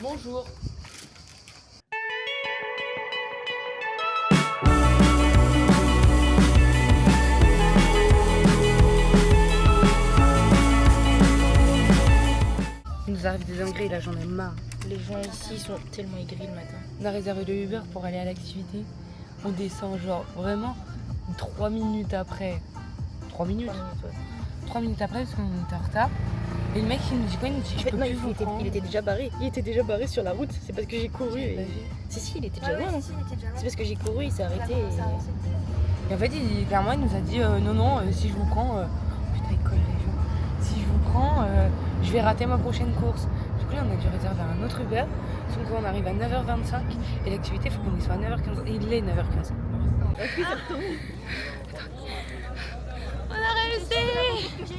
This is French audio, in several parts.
Bonjour. Il nous arrive des dingueries, là j'en ai marre. Les gens ici sont tellement aigris le matin. On a réservé le Uber pour aller à l'activité. On descend genre vraiment 3 minutes après. 3 minutes 3 minutes après parce qu'on était en retard. Et le mec il nous dit quoi? Il nous dit je peux plus vous prendre. Il était déjà barré. Il était déjà barré sur la route. C'est parce que j'ai couru. Si, il était déjà loin. C'est parce que j'ai couru, il s'est arrêté. Et en fait, clairement, il nous a dit non, si je vous prends. Putain, il colle les gens. Si je vous prends, je vais rater ma prochaine course. Du coup, là, on a dû réserver un autre Uber. Donc, on arrive à 9h25 et l'activité, il faut qu'on y soit à 9h15. Et il est 9h15. On a réussi.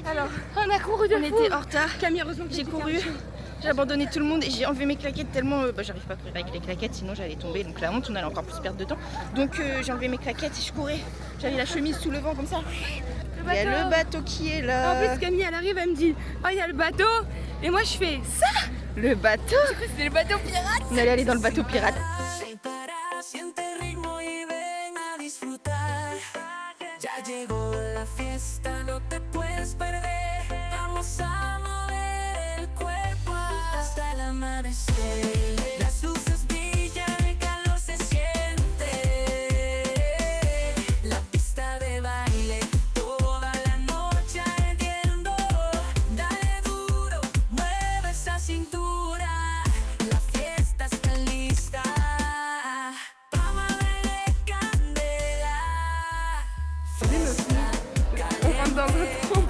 Alors, on a couru de on fou. était en retard. Camille, heureusement que j'ai couru. J'ai abandonné tout le monde et j'ai enlevé mes claquettes tellement j'arrive pas à courir avec les claquettes sinon j'allais tomber, donc la honte, on allait encore plus perdre de temps. Donc j'ai enlevé mes claquettes et je courais, j'avais la chemise sous le vent comme ça. Il y a le bateau qui est là. En plus Camille elle arrive, elle me dit oh il y a le bateau et moi je fais ça. Le bateau. C'est le bateau pirate. On allait aller dans le bateau pirate. Las luces brillan, el calor se siente. La pista de baile, toda la noche ardiendo. Dale duro, mueve esa cintura. La fiesta está lista. Vamos a darle candela. On rentre dans notre trompe.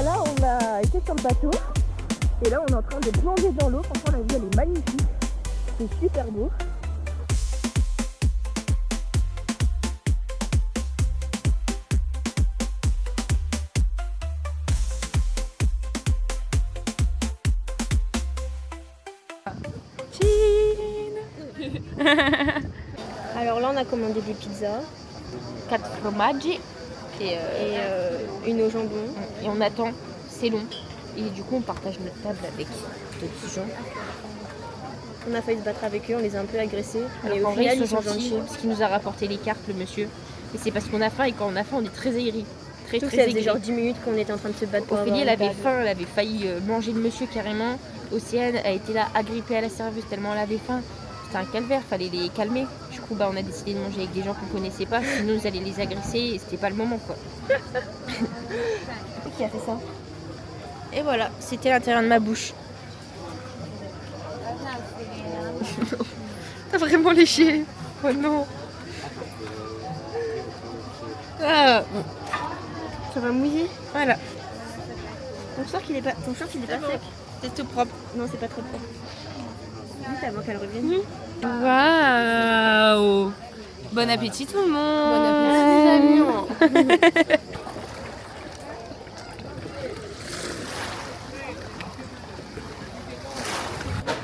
Là on a été sur le bateau et là on est en train de plonger dans l'eau. Franchement la vue elle est magnifique, c'est super beau. Alors là on a commandé des pizzas, 4 fromages et une au jambon. et on attend, c'est long. Et du coup on partage notre table avec d'autres gens. On a failli se battre avec eux, on les a un peu agressés. Alors Mais au qu'en vrai final ils ils sont sont gentils gentils. parce qu'il nous a rapporté les cartes le monsieur. Et c'est parce qu'on a faim et quand on a faim on est très aigri. Très Surtout que très ça faisait aigri. genre 10 minutes qu'on était en train de se battre pour avoir Ophélie elle une avait table. faim, elle avait failli manger le monsieur carrément. Océane a été là agrippée à la serveuse tellement elle avait faim. C'était un calvaire, fallait les calmer. Du coup on a décidé de manger avec des gens qu'on connaissait pas, sinon nous allait les agresser et c'était pas le moment quoi. Qui a fait ça? Et voilà, c'était l'intérieur de ma bouche. T'as vraiment léché. Oh non. Ah, Ça va mouiller. voilà, Ton short il est pas sec. c'est tout propre. Non c'est pas trop propre. Vite avant qu'elle revienne. Waouh. Bon appétit tout le monde. Bon appétit.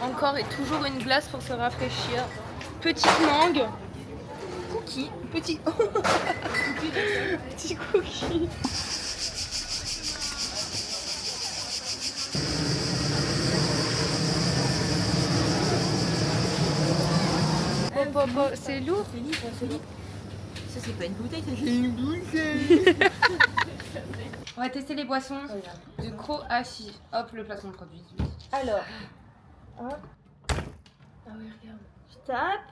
Encore et toujours une glace pour se rafraîchir. Petite mangue. Cookie. Petit. Petit cookie. C'est lourd. Ça c'est pas une bouteille, On va tester les boissons de Croatie. Hop, le placement de produit. Alors. Hop. Ah oui, regarde. Je tape.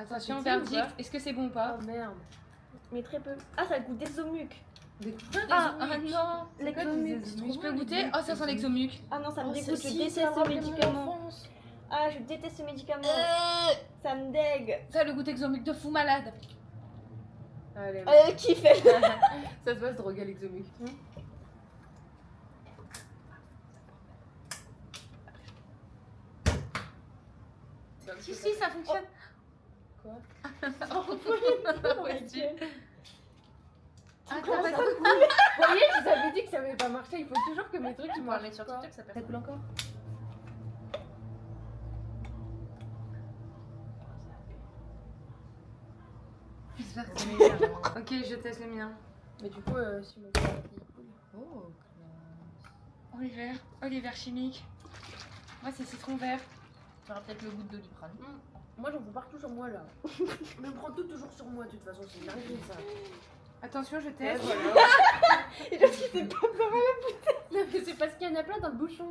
Attention, C'est bon ou verdict. pas Est-ce que c'est bon ou pas? Oh merde. Mais très peu. Ah, ça a le goût d'exomuc. Ah non. L'exomuc. Je peux goûter? Oh, ça sent l'exomuc. Ah non, ça me Oh, dégoûte, je si, déteste ça ce rappelle mon médicament. enfance. Ah, je déteste ce médicament. Ça me dégue. Ça a le goût d'exomuc de fou malade. Allez, Qui fait ça se passe drogue à l'exomuc. Si, si, ça fonctionne. Quoi? Ouais, tu- Ah, Comment t'as ça pas de goût. Vous voyez, je vous avais dit que ça avait pas marché. Il faut toujours que mes trucs ils On va marchent. mettre sur Quoi. TikTok, ça Ça perd. coule encore? J'espère que c'est meilleur. Ok, je teste le mien. Mais du coup, si mon corps il coule. Oh, Oh, les verts. Oh, les verts chimiques. Moi, c'est citron vert. tu auras peut-être le goût de Doliprane. Moi, j'en veux partout sur moi là. Mais on prend tout toujours sur moi de toute façon. C'est une dinguerie ça. Attention, je Et teste. voilà. Non, mais c'est parce qu'il y en a plein dans le bouchon.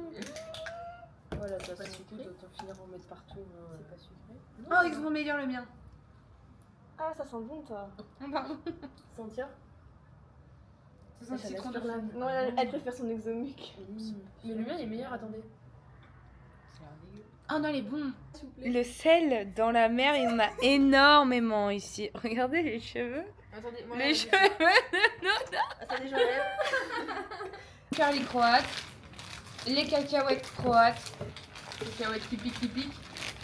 Voilà, ça pas c'est sucré. tout. Autant finir en mettre partout. C'est pas sucré. Oh, ils sont meilleurs le mien. Ah, ça sent bon, toi. Oh, pardon. Sentir. Ça sent le citron de la fou. Non, elle préfère son exomuc. Mais le mien il est meilleur, attendez. C'est un dégueu. Oh non, il est bon. S'il vous plaît. Le sel dans la mer, il y en a énormément ici. Regardez les cheveux. Attendez, moi, Les je- cheveux. Attendez, j'enlève. Charlie croate. Les cacahuètes croates. Les cacahuètes qui piquent.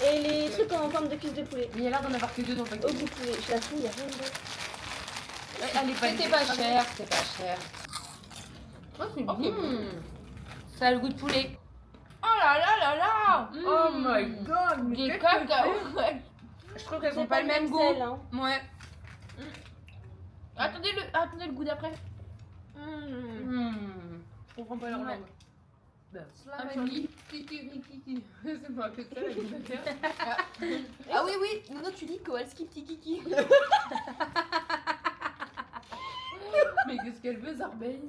Et les trucs en forme de cuisse de poulet. Mais il y a l'air d'en avoir que deux dans le Au paquet. goût de poulet. Je la trouve, il y a rien d'autre. Allez, c'était pas cher, c'était pas cher. Oh, c'est Ok. bon. Ça a le goût de poulet. Oh là là là là. Oh my god, mais Des qu'est-ce que cacahuètes. Je trouve qu'elles C'est ont pas le même goût. sel, hein. Ouais. Attendez le goût d'après. Je comprends pas leur Ouais. langue. Slavani. C'est moi que ça, la guitare. Ah oui, oui. Non, tu dis Kowalski petit kiki. Mais qu'est-ce qu'elle veut, Zarbeil?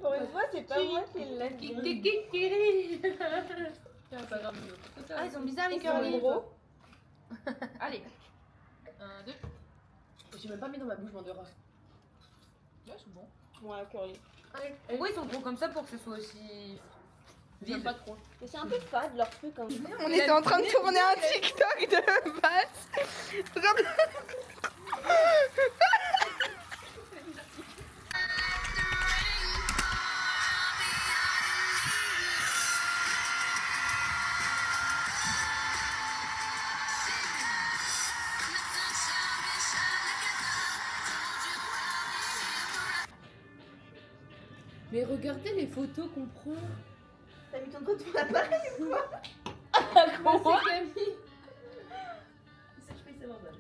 Pour une fois, c'est pas moi qui l'a dit. Tiens, pas grave. Ah, ils sont bizarres les Ils sont curly. gros. Allez. 1, 2. J'ai même pas mis dans ma bouche, m'en dehors. Ouais, c'est bon. Ouais, curly. Pourquoi ils sont trop comme ça pour que ce soit aussi J'aime pas trop. Mais c'est un peu fade leur truc. Hein. On était en train de tourner un TikTok de base. Mais regardez les photos qu'on prend. T'as mis ton doigt devant l'appareil ou quoi? Comment c'est Camille? Ça, je fais, c'est normal.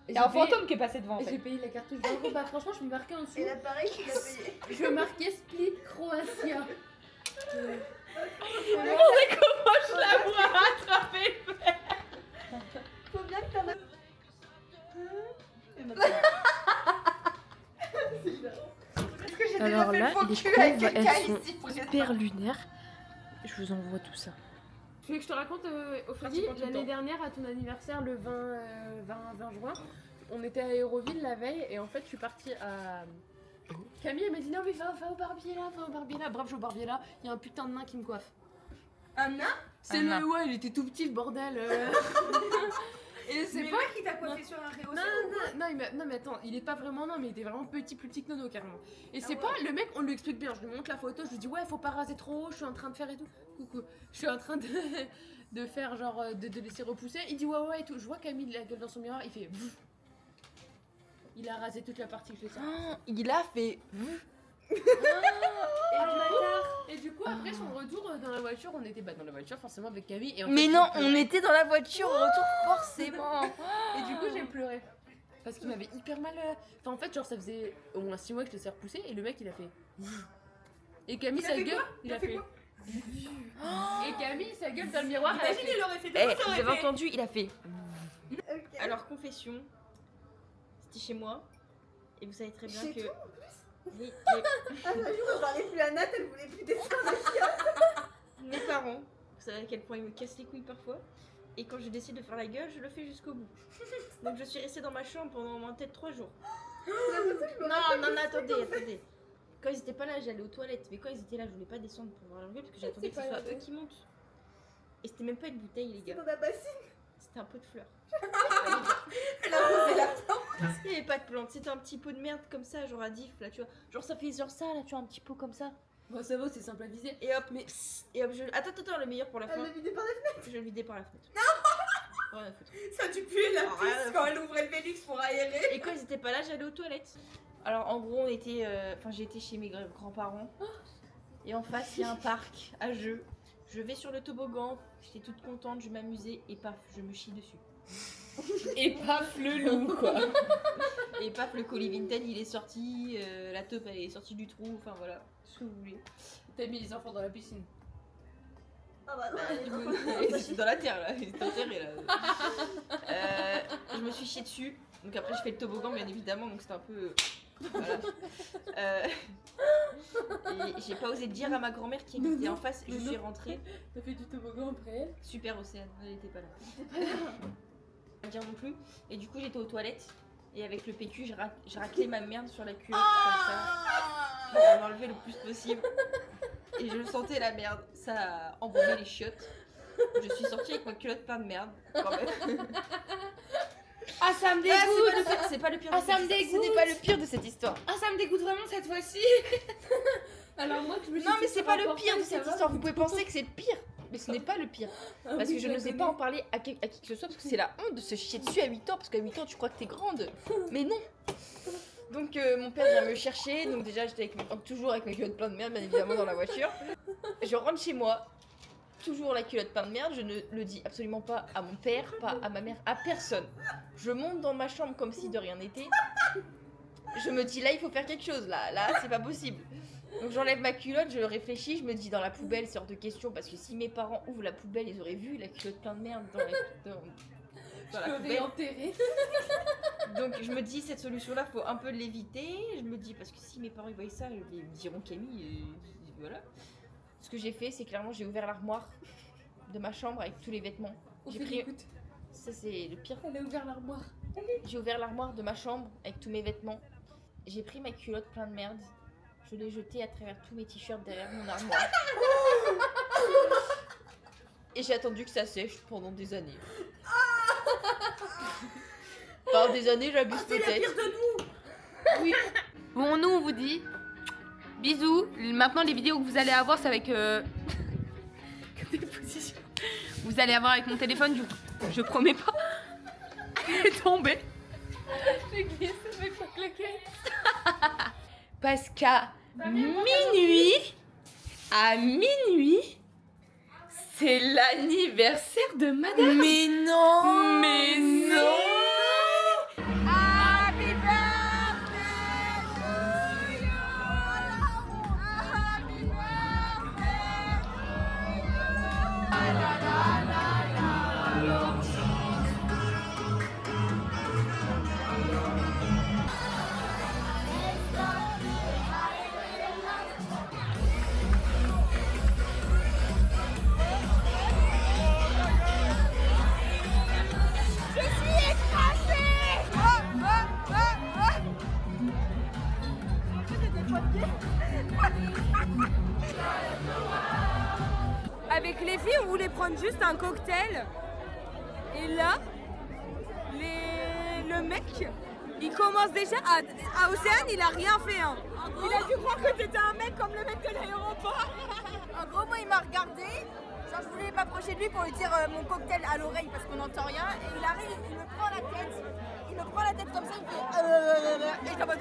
Il y a un fantôme qui est passé devant en J'ai fait. payé la cartouche d'euros. Bah franchement, je me marquais en dessous. Et l'appareil qui l'a payé. Je marquais Split Croatia. Je la vois attraper. Faut bien que t'en aies. Alors là, les courbes, elles sont hyper lunaires. Je vous envoie tout ça. Tu veux que je te raconte, Ophélie, Pratiquement tout le l'année temps. dernière, à ton anniversaire, le 20 juin, on était à Aéroville la veille, et en fait, je suis partie à... Camille, elle m'a dit, non mais va au barbier là, va au barbier là. Bref, je vais au barbier là, il y a un putain de nain qui me coiffe. Un nain? C'est Un le... nain. Ouais, il était tout petit, le bordel. Et c'est pas... qui t'a coiffé sur un réo. Non, mais attends, il est pas vraiment nain, mais il était vraiment petit, plus petit que Nono carrément. Et c'est pas le mec, on lui explique bien, je lui montre la photo, je lui dis ouais, faut pas raser trop haut, je suis en train de faire et tout. Coucou, je suis en train de faire genre de laisser repousser. Il dit ouais et tout. Je vois Camille la gueule dans son miroir, il fait Vf. Il a rasé toute la partie que je fais ça. Il a fait. Et du coup, après son retour dans la voiture, on était dans la voiture forcément avec Camille. Et en Mais fait, non, j'ai pleuré. on était dans la voiture au retour forcément. Et du coup, j'ai pleuré. Parce qu'il m'avait hyper mal. Enfin, en fait, genre, ça faisait au moins 6 mois que je laissais repousser et le mec il a fait. Et Camille, sa gueule, il a fait. Et Camille, sa gueule dans le miroir, elle a fait. il aurait fait Eh, vous avez entendu, il a fait. Alors, confession. C'était chez moi. Et vous savez très bien que. Ah, un jour, on parlait plus à Nat, elle voulait plus descendre. Mes parents Vous savez à quel point il me casse les couilles parfois. Et quand je décide de faire la gueule, je le fais jusqu'au bout. Donc je suis restée dans ma chambre pendant au moins peut-être 3 jours. Non, attendez. Quand ils étaient pas là, j'allais aux toilettes. Mais quand ils étaient là, je voulais pas descendre pour voir leur gueule parce que j'attendais que ce soit eux qui montent. Et c'était même pas une bouteille, les gars. Dans la bassine. C'était un pot de fleurs. Elle a posé la plante. Il n'y avait pas de plante, c'était un petit pot de merde comme ça, genre à diff, là, tu vois. Genre ça fait genre ça, là, tu vois, un petit pot comme ça. Bon, ça va, c'est simple à viser. Et hop, je... Attends, le meilleur pour la Elle fin. l'a vidé par la fenêtre. Je le vidais par la fenêtre. Non. Rien à foutre. Ça a dû puer la Ah, rien à pisse quand elle ouvrait le Vélux pour aérer. Et quand ils étaient pas là, j'allais aux toilettes. Alors en gros, on était, j'étais chez mes grands-parents. Et en face, il y a un parc à jeux. Je vais sur le toboggan, j'étais toute contente, je m'amusais et paf, je me chie dessus. Et paf le loup, quoi. Et paf, le colis Vinted il est sorti, la taupe elle est sortie du trou, enfin voilà, ce que vous voulez. T'as mis les enfants dans la piscine. Ah bah non, Du coup, c'est dans la terre là, il est enterré là. Je me suis chiée dessus, donc après je fais le toboggan bien évidemment, donc c'était un peu... Voilà. Et j'ai pas osé dire à ma grand-mère qui était en face, je suis rentrée. T'as fait du toboggan après elle? Super Océane, elle était pas là. Pas dire non plus. Et du coup j'étais aux toilettes et avec le PQ j'ai raclé ma merde sur la culotte comme ça pour m'enlever le plus possible. Et je sentais la merde, ça a embaumé les chiottes. Je suis sortie avec ma culotte plein de merde quand même. Ah, ça me Ah, dégoûte. c'est pas le pire. Ah, de ça cette me histoire. dégoûte. Ce n'est pas le pire de cette histoire. Ah, ça me dégoûte vraiment cette fois-ci. Alors moi, je me suis Non dit, mais c'est ça pas va le porter, pire de ça cette va. histoire. Vous pouvez penser que c'est le pire, mais ce n'est pas le pire. Ah Parce oui, que je la n'osais connais. pas en parler à qui que ce soit parce que c'est la honte de se chier dessus à 8 ans parce qu'à 8 ans tu crois que t'es grande. Mais non. Donc mon père vient me chercher, donc déjà j'étais toujours avec mes culottes plein de merde bien évidemment dans la voiture. Je rentre chez moi, toujours la culotte plein de merde, je ne le dis absolument pas à mon père, pas à ma mère, à personne. Je monte dans ma chambre comme si de rien n'était. Je me dis là il faut faire quelque chose, là c'est pas possible. Donc j'enlève ma culotte, je réfléchis, je me dis dans la poubelle c'est hors de question parce que si mes parents ouvrent la poubelle ils auraient vu la culotte plein de merde dans la Je poubelle. enterré. Donc je me dis cette solution là faut un peu l'éviter. Je me dis parce que si mes parents ils voient ça ils me diront Camille et voilà. Ce que j'ai fait c'est clairement j'ai ouvert l'armoire de ma chambre avec tous les vêtements. J'ai pris... Écoute, Ça c'est le pire. elle a ouvert l'armoire. J'ai ouvert l'armoire de ma chambre avec tous mes vêtements. J'ai pris ma culotte plein de merde. Je l'ai jetée à travers tous mes t-shirts derrière mon armoire. Et j'ai attendu que ça sèche pendant des années. Pendant des années, j'abuse peut-être. Oui. Bon, nous, on vous dit bisous. Maintenant, les vidéos que vous allez avoir, c'est avec des positions. Vous allez avoir avec mon téléphone, je promets pas. Elle est tombée. J'ai glissé avec ma claquette. Parce qu'à minuit, c'est l'anniversaire de madame. Mais non. Mais non. Happy birthday to you. Happy Avec les filles, on voulait prendre juste un cocktail. Et là, le mec, il commence déjà à Océane, il a rien fait. Hein. Il a dû croire que t'étais un mec comme le mec de l'aéroport. En gros, moi, il m'a regardé. Genre, je voulais m'approcher de lui pour lui dire mon cocktail à l'oreille parce qu'on n'entend rien. Et il arrive, il me prend la tête. Il me prend la tête comme ça, il fait. Et je suis en mode.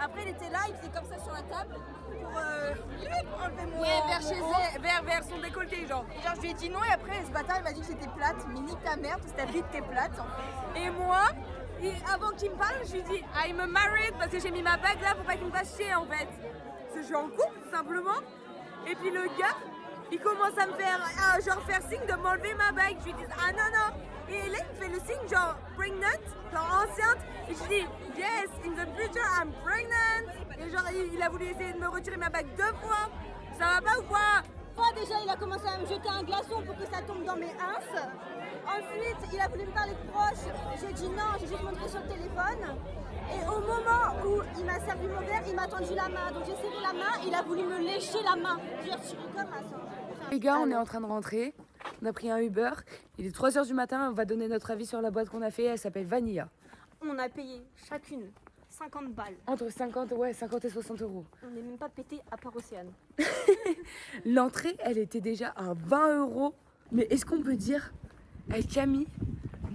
Après, il était là, il faisait comme ça sur la table pour enlever mon. Vers son décolleté, genre. Et genre, je lui ai dit non, et après, ce bâtard, il m'a dit que j'étais plate. Mais nique ta mère, parce que ta bite, t'es plate en fait. Et moi, avant qu'il me parle, je lui dis I'm married parce que j'ai mis ma bague là pour pas qu'il me fasse chier en fait. Parce que je suis en couple tout simplement. Et puis le gars, il commence à me faire genre faire signe de m'enlever ma bague. Je lui dis ah non non. Et là il me fait le signe genre pregnant, genre enceinte. Et je dis yes, in the future I'm pregnant. Et genre il a voulu essayer de me retirer ma bague 2 fois. Ça va pas ou quoi? fois, déjà, il a commencé à me jeter un glaçon pour que ça tombe dans mes ins. Ensuite, il a voulu me parler de proche. J'ai dit non, j'ai juste montré sur le téléphone. Et au moment où il m'a servi mon verre, il m'a tendu la main. Donc j'ai serré la main, il a voulu me lécher la main. J'ai retiré comme ça. Les gars, on est en train de rentrer. On a pris un Uber. Il est 3h du matin. On va donner notre avis sur la boîte qu'on a fait. Elle s'appelle Vanilla. On a payé chacune 50 balles. Entre 50 et 60 euros. On n'est même pas pété à part Océane. L'entrée, elle était déjà à 20 euros. Mais est-ce qu'on peut dire à Camille,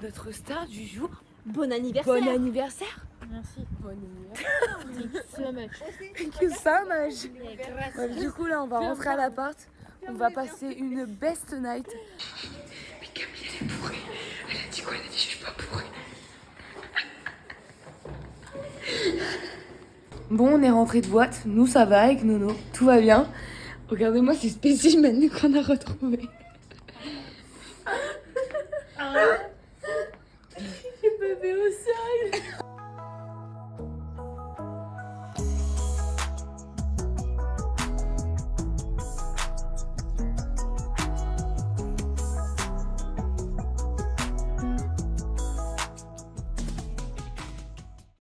notre star du jour, Bon anniversaire. bon anniversaire? Merci. Bon anniversaire. Thank you so much. Thank you so much. Ouais, du coup, là, on va rentrer à l'appart. On va passer une best night. Mais Camille, elle est bourrée. Elle a dit quoi? Elle a dit je suis pas bourrée. Bon, on est rentré de boîte. Nous, ça va avec Nono. Tout va bien. Regardez-moi ces spécimens qu'on a retrouvés. J'ai bébé au sol.